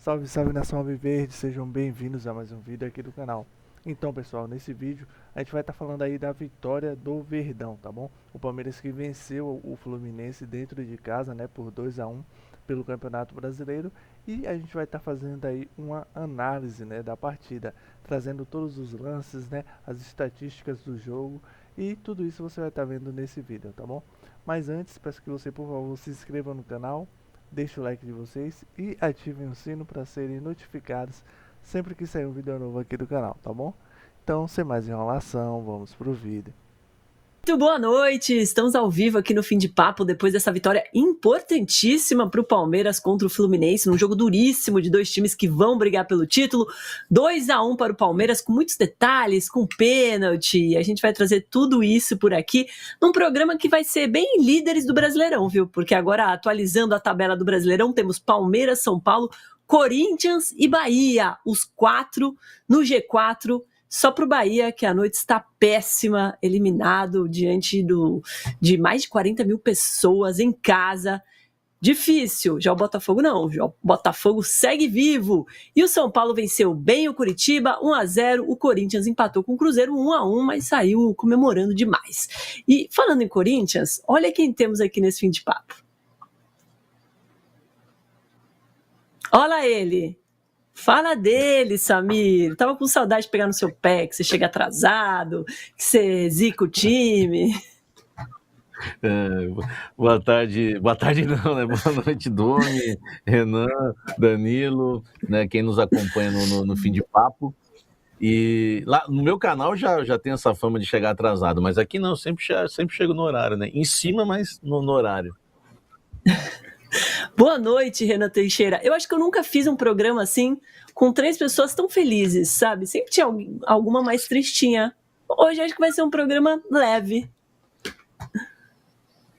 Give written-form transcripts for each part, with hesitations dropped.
Salve, salve nação Alviverde, sejam bem-vindos a mais um vídeo aqui do canal. Então pessoal, nesse vídeo a gente vai estar falando aí da vitória do Verdão, tá bom? O Palmeiras que venceu o Fluminense dentro de casa, né, por 2-1 pelo Campeonato Brasileiro. E a gente vai estar fazendo aí uma análise, né, da partida, trazendo todos os lances, né, as estatísticas do jogo. E tudo isso você vai estar vendo nesse vídeo, tá bom? Mas antes, peço que você, por favor, se inscreva no canal, deixe o like de vocês e ativem o sino para serem notificados sempre que sair um vídeo novo aqui do canal, tá bom? Então, sem mais enrolação, vamos pro vídeo. Muito boa noite, estamos ao vivo aqui no Fim de Papo, depois dessa vitória importantíssima para o Palmeiras contra o Fluminense, num jogo duríssimo de dois times que vão brigar pelo título, 2-1 para o Palmeiras, com muitos detalhes, com pênalti, a gente vai trazer tudo isso por aqui, num programa que vai ser bem líderes do Brasileirão, viu? Porque agora, atualizando a tabela do Brasileirão, temos Palmeiras, São Paulo, Corinthians e Bahia, os quatro no G4, só para o Bahia, que a noite está péssima, eliminado diante de mais de 40 mil pessoas em casa. Difícil, já o Botafogo não, já o Botafogo segue vivo. E o São Paulo venceu bem o Curitiba, 1-0, o Corinthians empatou com o Cruzeiro 1-1, mas saiu comemorando demais. E falando em Corinthians, olha quem temos aqui nesse Fim de Papo. Olha ele! Fala dele, Samir. Tava com saudade de pegar no seu pé, que você chega atrasado, que você zica o time. Boa tarde não, né? Boa noite, Domi, Renan, Danilo, né? Quem nos acompanha no Fim de Papo. E lá no meu canal já tem essa fama de chegar atrasado, mas aqui não, sempre chego no horário, né? Em cima, mas no horário. Boa noite, Renan Teixeira. Eu acho que eu nunca fiz um programa assim, com 3 pessoas tão felizes, sabe? Sempre tinha alguma mais tristinha. Hoje acho que vai ser um programa leve.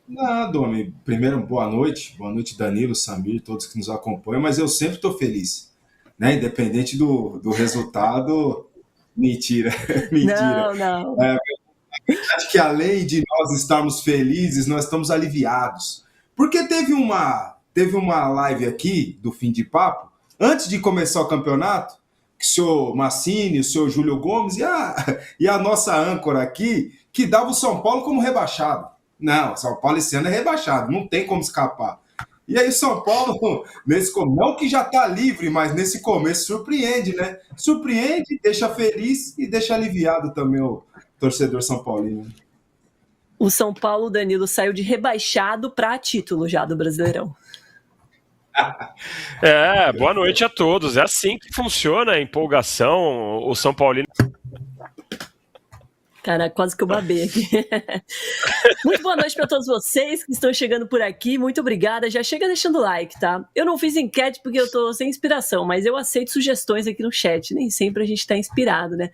Não, Domi, primeiro, boa noite, Danilo, Samir, todos que nos acompanham, mas eu sempre estou feliz, né? Independente do resultado, mentira. Não. Acho que além de nós estarmos felizes, nós estamos aliviados. Porque teve uma live aqui do Fim de Papo, antes de começar o campeonato, que o senhor Massini, o senhor Júlio Gomes e a nossa âncora aqui, que dava o São Paulo como rebaixado. Não, o São Paulo esse ano é rebaixado, não tem como escapar. E aí o São Paulo, não que já está livre, mas nesse começo surpreende, né? Surpreende, deixa feliz e deixa aliviado também o torcedor São Paulino. O São Paulo, Danilo, saiu de rebaixado para título já do Brasileirão. Boa noite a todos. É assim que funciona a empolgação. O São Paulino... Cara, quase que eu babei aqui. Muito boa noite para todos vocês que estão chegando por aqui. Muito obrigada. Já chega deixando o like, tá? Eu não fiz enquete porque eu tô sem inspiração, mas eu aceito sugestões aqui no chat. Nem sempre a gente tá inspirado, né?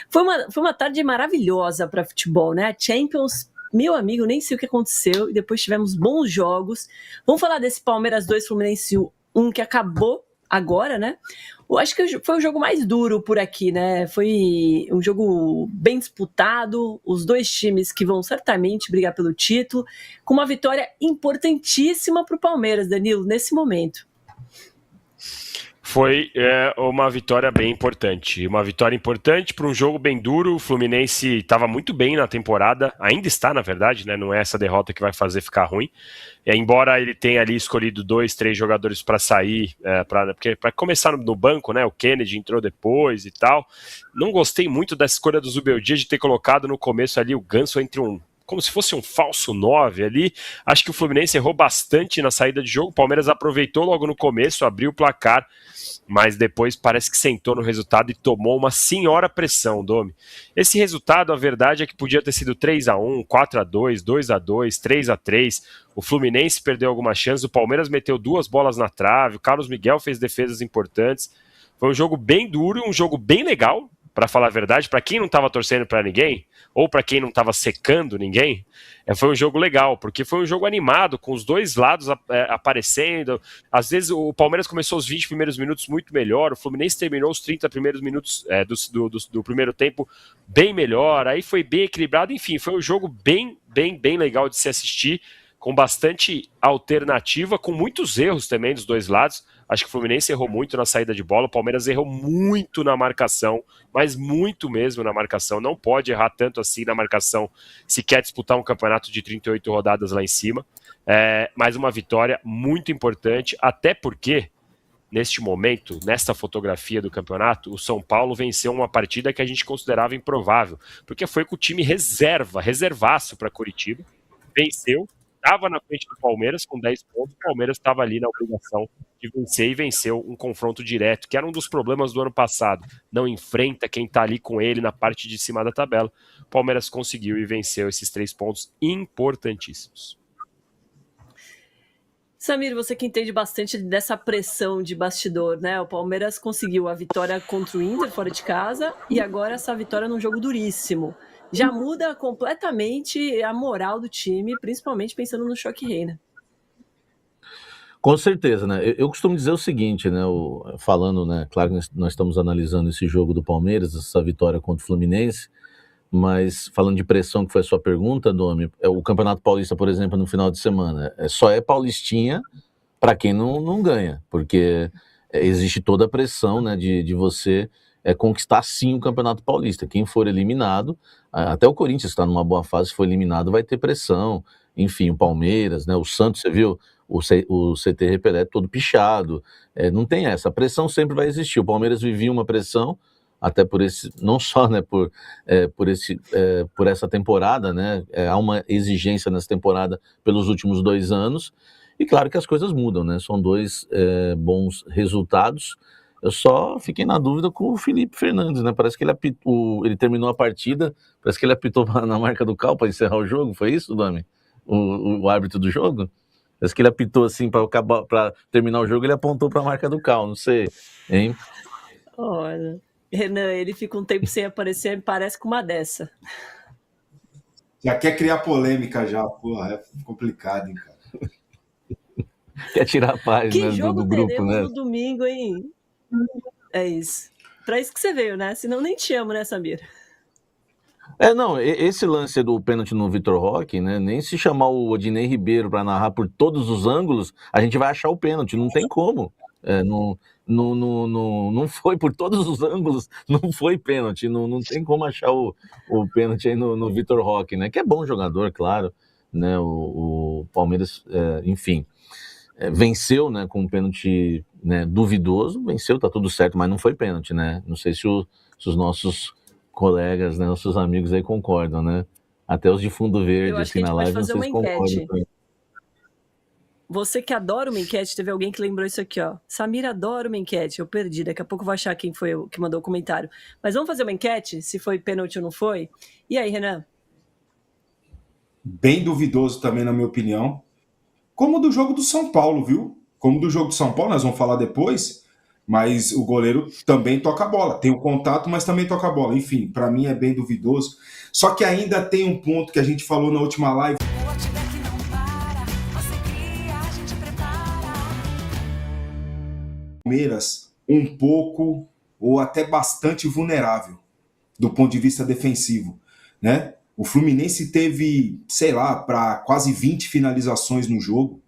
Foi uma tarde maravilhosa para futebol, né? A Champions, meu amigo, nem sei o que aconteceu. E depois tivemos bons jogos. Vamos falar desse Palmeiras 2, Fluminense 1 que acabou agora, né? Eu acho que foi o jogo mais duro por aqui, né? Foi um jogo bem disputado, os dois times que vão certamente brigar pelo título, com uma vitória importantíssima para o Palmeiras, Danilo, nesse momento. Foi uma vitória bem importante. Uma vitória importante para um jogo bem duro. O Fluminense estava muito bem na temporada, ainda está, na verdade, né? Não é essa derrota que vai fazer ficar ruim. Embora ele tenha ali escolhido 2, 3 jogadores para sair, para começar no banco, né? O Kennedy entrou depois e tal. Não gostei muito da escolha do Zubeldia de ter colocado no começo ali o Ganso entre como se fosse um falso 9 ali. Acho que o Fluminense errou bastante na saída de jogo. O Palmeiras aproveitou logo no começo, abriu o placar, mas depois parece que sentou no resultado e tomou uma senhora pressão, Domi. Esse resultado, a verdade é que podia ter sido 3-1, 4-2, 2-2, 3-3. O Fluminense perdeu algumas chances, o Palmeiras meteu 2 bolas na trave, o Carlos Miguel fez defesas importantes. Foi um jogo bem duro, um jogo bem legal, para falar a verdade, para quem não estava torcendo para ninguém, ou para quem não estava secando ninguém, foi um jogo legal, porque foi um jogo animado, com os dois lados aparecendo. Às vezes o Palmeiras começou os 20 primeiros minutos muito melhor, o Fluminense terminou os 30 primeiros minutos do primeiro tempo bem melhor, aí foi bem equilibrado, enfim, foi um jogo bem legal de se assistir, com bastante alternativa, com muitos erros também dos dois lados. Acho que o Fluminense errou muito na saída de bola, o Palmeiras errou muito na marcação, mas muito mesmo na marcação. Não pode errar tanto assim na marcação se quer disputar um campeonato de 38 rodadas lá em cima. Mas uma vitória muito importante, até porque, neste momento, nesta fotografia do campeonato, o São Paulo venceu uma partida que a gente considerava improvável, porque foi com o time reservaço para Curitiba, venceu, estava na frente do Palmeiras com 10 pontos, o Palmeiras estava ali na obrigação de vencer e venceu um confronto direto, que era um dos problemas do ano passado, não enfrenta quem está ali com ele na parte de cima da tabela. O Palmeiras conseguiu e venceu esses 3 pontos importantíssimos. Samir, você que entende bastante dessa pressão de bastidor, né? O Palmeiras conseguiu a vitória contra o Inter fora de casa e agora essa vitória num jogo duríssimo. Já muda completamente a moral do time, principalmente pensando no Choque Rei, né? Com certeza, né? Eu costumo dizer o seguinte, né? Falando, né? Claro que nós estamos analisando esse jogo do Palmeiras, essa vitória contra o Fluminense, mas falando de pressão, que foi a sua pergunta, Domi, o Campeonato Paulista, por exemplo, no final de semana, só é paulistinha para quem não ganha, porque existe toda a pressão, né, de você conquistar sim o Campeonato Paulista. Quem for eliminado, até o Corinthians está numa boa fase, se for eliminado vai ter pressão, enfim, o Palmeiras, né, o Santos, você viu, o CT Repelé todo pichado, não tem essa, a pressão sempre vai existir. O Palmeiras vivia uma pressão, até por esse, não só, né, por essa temporada, né, há uma exigência nessa temporada pelos últimos 2 anos, e claro que as coisas mudam, né, são 2 bons resultados. Eu só fiquei na dúvida com o Felipe Fernandes, né, parece que ele terminou a partida, parece que ele apitou na marca do cal para encerrar o jogo, foi isso, Dami? O árbitro do jogo? Parece que ele apitou assim para terminar o jogo, ele apontou para a marca do cal, não sei, hein? Olha... Renan, ele fica um tempo sem aparecer, me parece com uma dessa. Já quer criar polêmica já, porra, é complicado, hein, cara. Quer tirar a paz, que né, jogo do grupo, teremos né? no domingo, hein? É isso. Pra isso que você veio, né? Senão nem te amo, né, Samir? Não, esse lance do pênalti no Vitor Roque, né, nem se chamar o Odinei Ribeiro para narrar por todos os ângulos, a gente vai achar o pênalti, não tem como. Não foi por todos os ângulos, não foi pênalti, não tem como achar o pênalti aí no Vitor Roque, né, que é bom jogador, claro, né, o Palmeiras, enfim, venceu, né, com um pênalti, né, duvidoso, venceu, tá tudo certo, mas não foi pênalti, né, não sei se os nossos colegas, né, nossos amigos aí concordam, né, até os de fundo verde, assim, na live, não sei se concordam com isso. Você que adora uma enquete, teve alguém que lembrou isso aqui, ó. Samir adora uma enquete, eu perdi, daqui a pouco eu vou achar quem foi que mandou o comentário. Mas vamos fazer uma enquete, se foi pênalti ou não foi? E aí, Renan? Bem duvidoso também, na minha opinião. Como do jogo do São Paulo, viu? Como do jogo do São Paulo, nós vamos falar depois, mas o goleiro também toca a bola. Tem o contato, mas também toca a bola. Enfim, para mim é bem duvidoso. Só que ainda tem um ponto que a gente falou na última live. Palmeiras um pouco ou até bastante vulnerável do ponto de vista defensivo, né? O Fluminense teve, sei lá, para quase 20 finalizações no jogo,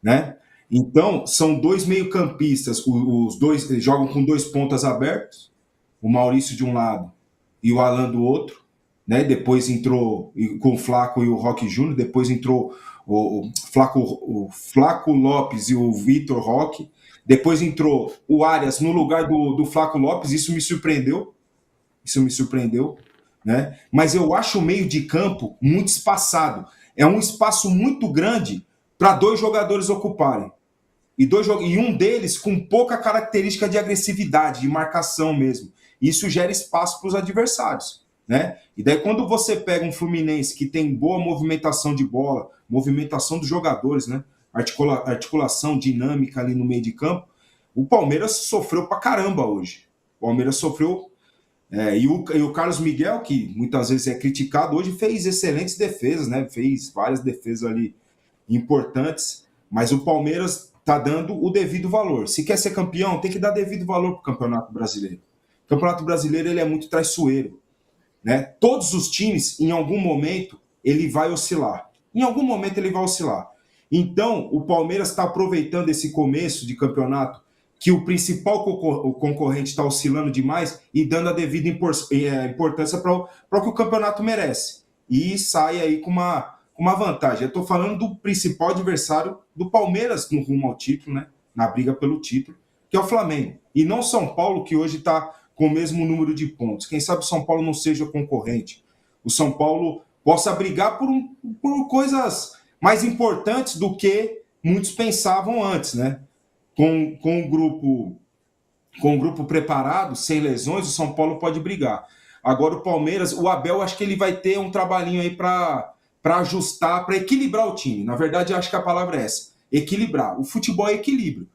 né? Então, são 2 meio-campistas, os dois jogam com 2 pontas abertos, o Maurício de um lado e o Alan do outro, né? Depois entrou com o Flaco e o Roque Júnior, depois entrou o Flaco Lopes e o Vitor Roque. Depois entrou o Arias no lugar do Flaco Lopes, isso me surpreendeu, né? Mas eu acho o meio de campo muito espaçado. É um espaço muito grande para 2 jogadores ocuparem. E um deles com pouca característica de agressividade, de marcação mesmo. Isso gera espaço para os adversários, né? E daí quando você pega um Fluminense que tem boa movimentação de bola, movimentação dos jogadores, né? Articulação dinâmica ali no meio de campo, o Palmeiras sofreu pra caramba hoje. O Palmeiras sofreu, e o Carlos Miguel, que muitas vezes é criticado, hoje fez excelentes defesas, né? Fez várias defesas ali importantes, mas o Palmeiras tá dando o devido valor. Se quer ser campeão, tem que dar devido valor pro Campeonato Brasileiro. O Campeonato Brasileiro, ele é muito traiçoeiro, né? Todos os times, em algum momento, ele vai oscilar. Em algum momento ele vai oscilar. Então, o Palmeiras está aproveitando esse começo de campeonato, que o principal concorrente está oscilando demais e dando a devida importância para o que o campeonato merece. E sai aí com uma vantagem. Eu estou falando do principal adversário do Palmeiras no rumo ao título, né? Na briga pelo título, que é o Flamengo. E não São Paulo, que hoje está com o mesmo número de pontos. Quem sabe o São Paulo não seja concorrente. O São Paulo possa brigar por coisas mais importantes do que muitos pensavam antes, né? Com o grupo preparado, sem lesões, o São Paulo pode brigar. Agora o Palmeiras, o Abel, acho que ele vai ter um trabalhinho aí para ajustar, para equilibrar o time. Na verdade, eu acho que a palavra é essa, equilibrar. O futebol é equilíbrio.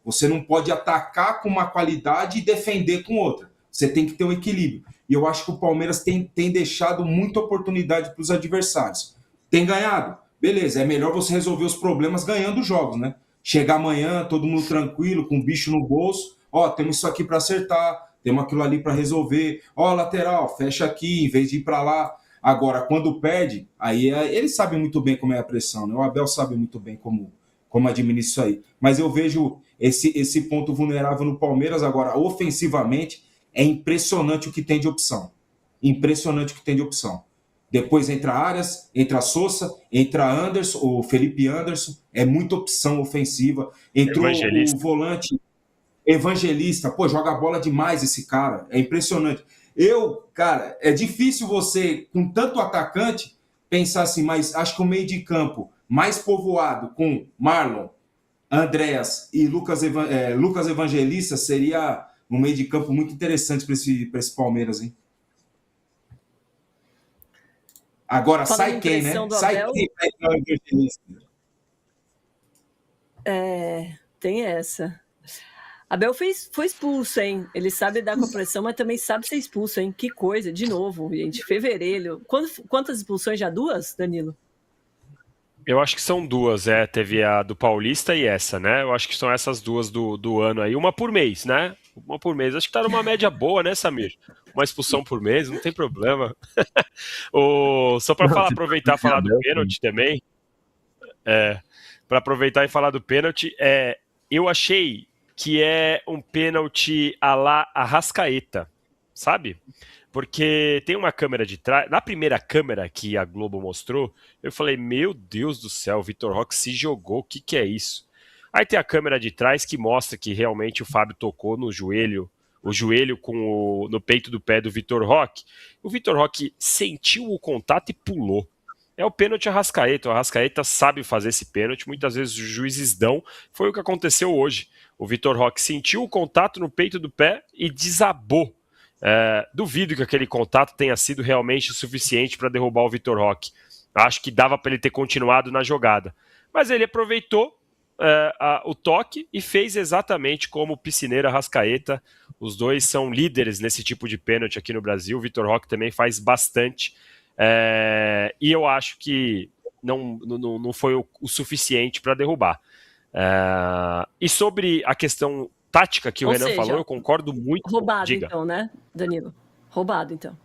Você não pode atacar com uma qualidade e defender com outra. Você tem que ter um equilíbrio. E eu acho que o Palmeiras tem deixado muita oportunidade para os adversários. Tem ganhado? Beleza, é melhor você resolver os problemas ganhando os jogos, né? Chegar amanhã, todo mundo tranquilo, com o bicho no bolso. Ó, temos isso aqui para acertar, temos aquilo ali para resolver. Ó, lateral, fecha aqui, em vez de ir para lá. Agora, quando perde, aí eles sabem muito bem como é a pressão, né? O Abel sabe muito bem como administra isso aí. Mas eu vejo esse ponto vulnerável no Palmeiras. Agora, ofensivamente, é impressionante o que tem de opção. Impressionante o que tem de opção. Depois entra Arias, entra Sousa, entra Anderson, o Felipe Anderson. É muita opção ofensiva. Entrou o volante Evangelista. Pô, joga bola demais esse cara. É impressionante. Cara, é difícil você, com tanto atacante, pensar assim, mas acho que o meio de campo mais povoado com Marlon, Andréas e Lucas Evangelista seria um meio de campo muito interessante para esse Palmeiras, hein? Agora, sai quem, né? Sai quem vai entrar o Evangelista. Tem essa. Abel foi expulso, hein? Ele sabe dar com a pressão, mas também sabe ser expulso, hein? Que coisa, de novo, gente. Fevereiro. Quantas expulsões já? 2, Danilo? Eu acho que são 2, teve a do Paulista e essa, né? Eu acho que são essas 2 do ano aí, uma por mês, né? Uma por mês. Acho que tá numa média boa, né, Samir? Uma expulsão por mês, não tem problema. Só para aproveitar e falar do pênalti também, para aproveitar e falar do pênalti, eu achei que é um pênalti à la Arrascaeta, sabe? Porque tem uma câmera de trás. Na primeira câmera que a Globo mostrou, eu falei, meu Deus do céu, o Vitor Roque se jogou, o que é isso? Aí tem a câmera de trás que mostra que realmente o Fábio tocou no joelho, o joelho no peito do pé do Vitor Roque. O Vitor Roque sentiu o contato e pulou. É o pênalti Arrascaeta. O Arrascaeta sabe fazer esse pênalti, muitas vezes os juízes dão. Foi o que aconteceu hoje. O Vitor Roque sentiu o contato no peito do pé e desabou. Duvido que aquele contato tenha sido realmente suficiente para derrubar o Vitor Roque. Acho que dava para ele ter continuado na jogada. Mas ele aproveitou o toque e fez exatamente como o piscineiro Arrascaeta. Os dois são líderes nesse tipo de pênalti aqui no Brasil. O Vitor Roque também faz bastante. E eu acho que não foi o suficiente para derrubar. E sobre a questão tática que o Renan falou, eu concordo muito. Roubado, Diga. então, né, Danilo? Roubado, então.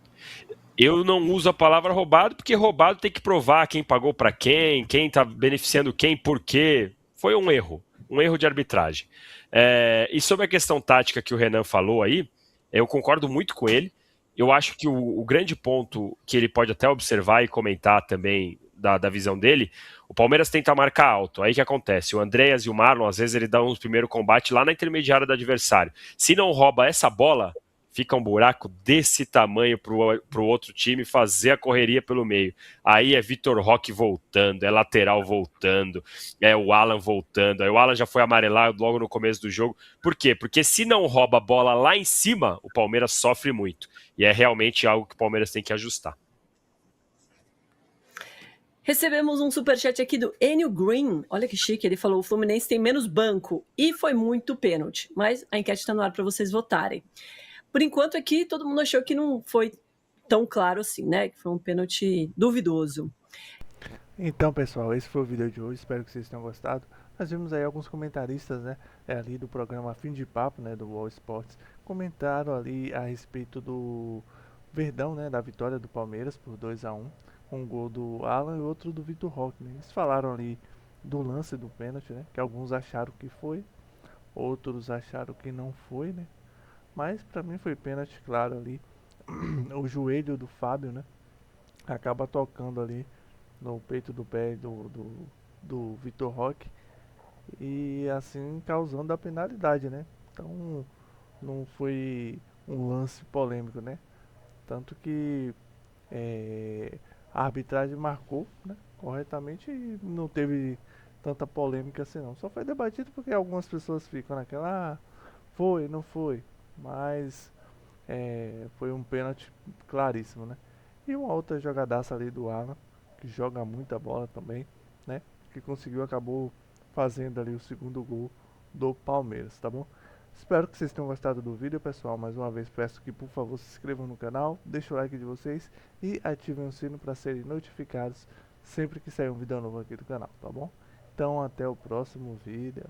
Eu não uso a palavra roubado, porque roubado tem que provar quem pagou para quem está beneficiando quem, por quê. Foi um erro de arbitragem. E sobre a questão tática que o Renan falou aí, eu concordo muito com ele. Eu acho que o grande ponto que ele pode até observar e comentar também da visão dele, o Palmeiras tenta marcar alto. Aí o que acontece? O Andréas e o Marlon, às vezes, ele dá um primeiro combate lá na intermediária do adversário. Se não rouba essa bola, fica um buraco desse tamanho pro outro time fazer a correria pelo meio. Aí é Vitor Roque voltando, é lateral voltando, é o Alan voltando. Aí o Alan já foi amarelado logo no começo do jogo. Por quê? Porque se não rouba a bola lá em cima, o Palmeiras sofre muito. E é realmente algo que o Palmeiras tem que ajustar. Recebemos um superchat aqui do Enio Green. Olha que chique, ele falou: o Fluminense tem menos banco e foi muito pênalti. Mas a enquete está no ar para vocês votarem. Por enquanto aqui, todo mundo achou que não foi tão claro assim, né? Que foi um pênalti duvidoso. Então, pessoal, esse foi o vídeo de hoje. Espero que vocês tenham gostado. Nós vimos aí alguns comentaristas, né? Ali do programa Fim de Papo, né? Do Wall Sports. Comentaram ali a respeito do Verdão, né? Da vitória do Palmeiras por 2-1. um gol do Alan e outro do Vitor Roque, né? Eles falaram ali do lance do pênalti, né? Que alguns acharam que foi, outros acharam que não foi, né? Mas pra mim foi pênalti claro ali. O joelho do Fábio, né? Acaba tocando ali no peito do pé do Vitor Roque e assim causando a penalidade, né? Então não foi um lance polêmico, né? Tanto que a arbitragem marcou, né, corretamente e não teve tanta polêmica assim não. Só foi debatido porque algumas pessoas ficam naquela, foi, não foi, mas foi um pênalti claríssimo, né? E uma outra jogadaça ali do Alan, que joga muita bola também, né? Que conseguiu, acabou fazendo ali o segundo gol do Palmeiras, tá bom? Espero que vocês tenham gostado do vídeo, pessoal. Mais uma vez peço que por favor se inscrevam no canal, deixem o like de vocês e ativem o sino para serem notificados sempre que sair um vídeo novo aqui do canal, tá bom? Então até o próximo vídeo.